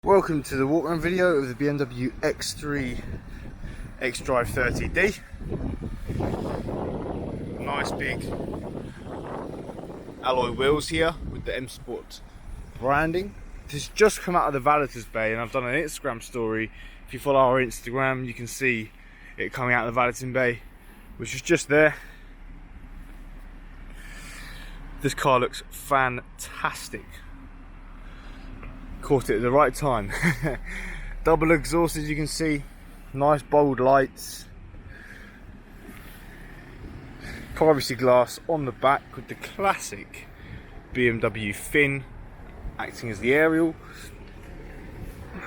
Welcome to the walk-around video of the BMW X3 xDrive 30D. Nice big alloy wheels here with the M-Sport branding. This has just come out of the valeter's bay and I've done an Instagram story. If you follow our Instagram you can see it coming out of the valeting bay, which is just there. This car looks fantastic. Caught it at the right time. Double exhaust, as you can see, nice bold lights, privacy glass on the back with the classic BMW fin acting as the aerial.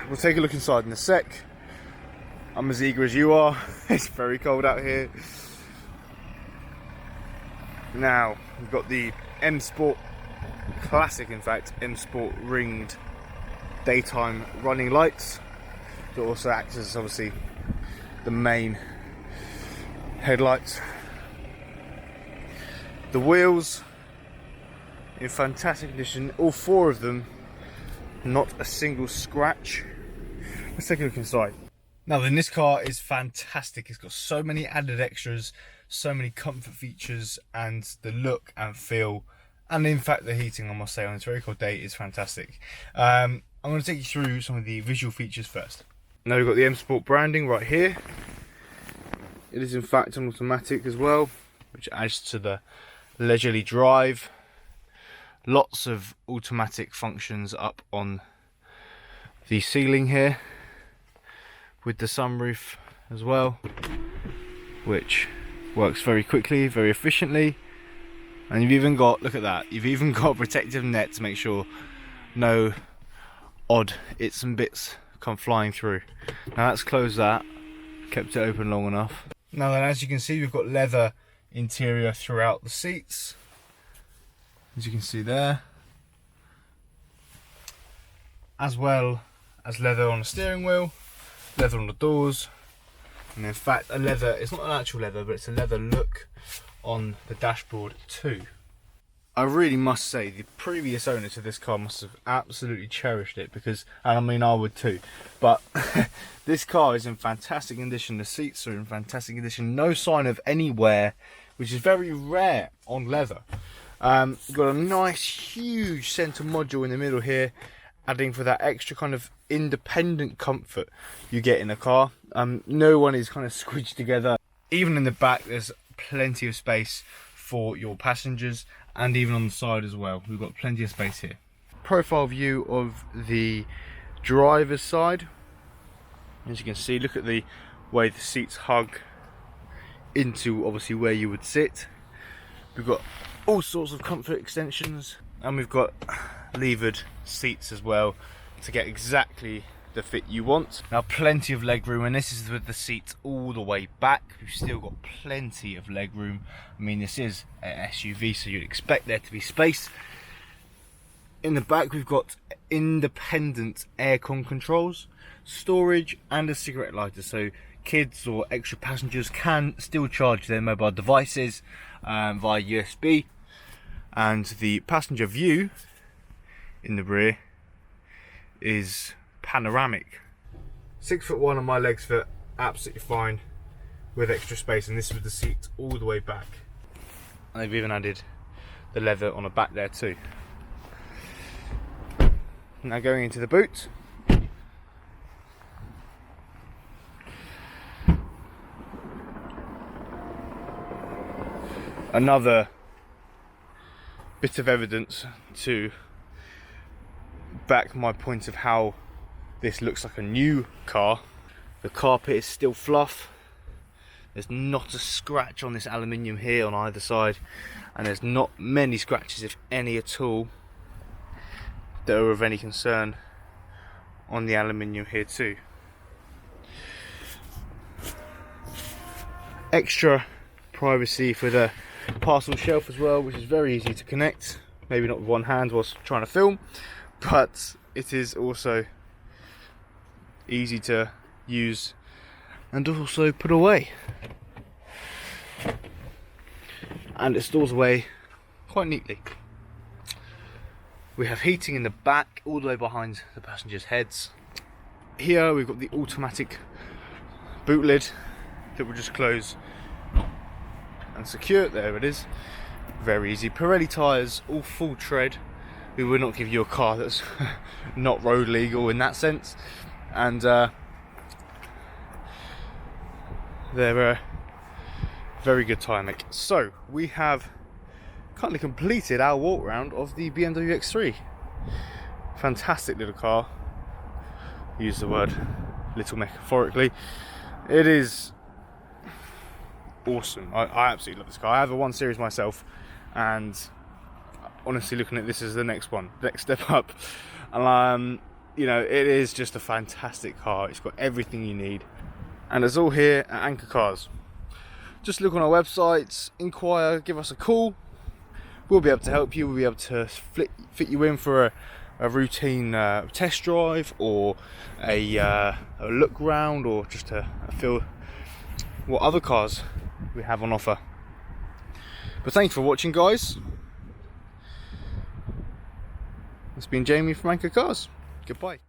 We'll take a look inside in a sec. I'm as eager as you are. It's very cold out here. Now we've got the M-Sport, classic in fact, M-Sport ringed daytime running lights that also act as obviously the main headlights. The wheels in fantastic condition, all four of them, not a single scratch. Let's take a look inside. Now then, this car is fantastic. It's got so many added extras, so many comfort features, and the look and feel, and in fact the heating, I must say, on this very cold day is fantastic. I'm going to take you through some of the visual features first. Now we've got the M-Sport branding right here. It is in fact an automatic as well, which adds to the leisurely drive. Lots of automatic functions up on the ceiling here, with the sunroof as well, which works very quickly, very efficiently. And you've even got, look at that, you've even got a protective net to make sure no odd bits and bits come flying through. Now let's close that, kept it open long enough. Now then, as you can see, we've got leather interior throughout the seats, as you can see there, as well as leather on the steering wheel, leather on the doors, and in fact a leather, it's not an actual leather, but it's a leather look on the dashboard too. I really must say the previous owner to this car must have absolutely cherished it, because, and I mean I would too, but this car is in fantastic condition. The seats are in fantastic condition, no sign of any wear, which is very rare on leather. Got a nice huge centre module in the middle here, adding for that extra kind of independent comfort you get in a car. No one is kind of squished together. Even in the back there's plenty of space for your passengers, and even on the side as well, we've got plenty of space here. Profile view of the driver's side. As you can see, look at the way the seats hug into obviously where you would sit. We've got all sorts of comfort extensions, and we've got levered seats as well to get exactly the fit you want. Now plenty of leg room, and this is with the seats all the way back. We've still got plenty of leg room. I mean, this is an SUV, so you'd expect there to be space. In the back we've got independent aircon controls, storage, and a cigarette lighter, so kids or extra passengers can still charge their mobile devices via USB. And the passenger view in the rear is panoramic. 6'1" on my legs fit absolutely fine with extra space, and this is with the seat all the way back. And they've even added the leather on the back there too. Now going into the boot. Another bit of evidence to back my point of how this looks like a new car. The carpet is still fluff. There's not a scratch on this aluminium here on either side, and there's not many scratches, if any at all, that are of any concern on the aluminium here too. Extra privacy for the parcel shelf as well, which is very easy to connect, maybe not with one hand whilst trying to film, but it is also easy to use and also put away, and it stores away quite neatly. We have heating in the back, all the way behind the passengers' heads. here we've got the automatic boot lid that will just close and secure. There it is, very easy. Pirelli tyres, all full tread. We would not give you a car that's not road legal in that sense, and they're a very good tyre make. So we have currently completed our walk round of the BMW X3. Fantastic little car. Use the word little metaphorically. It is awesome. I absolutely love this car. I have a 1 Series myself, and honestly looking at this as the next step up. And you know, it is just a fantastic car. It's got everything you need, and it's all here at Anchor Cars. Just look on our websites, inquire, give us a call. We'll be able to help you. We'll be able to fit you in for a routine test drive, or a look round, or just to feel what other cars we have on offer. But thanks for watching, guys. It's been Jamie from Anchor Cars. Goodbye.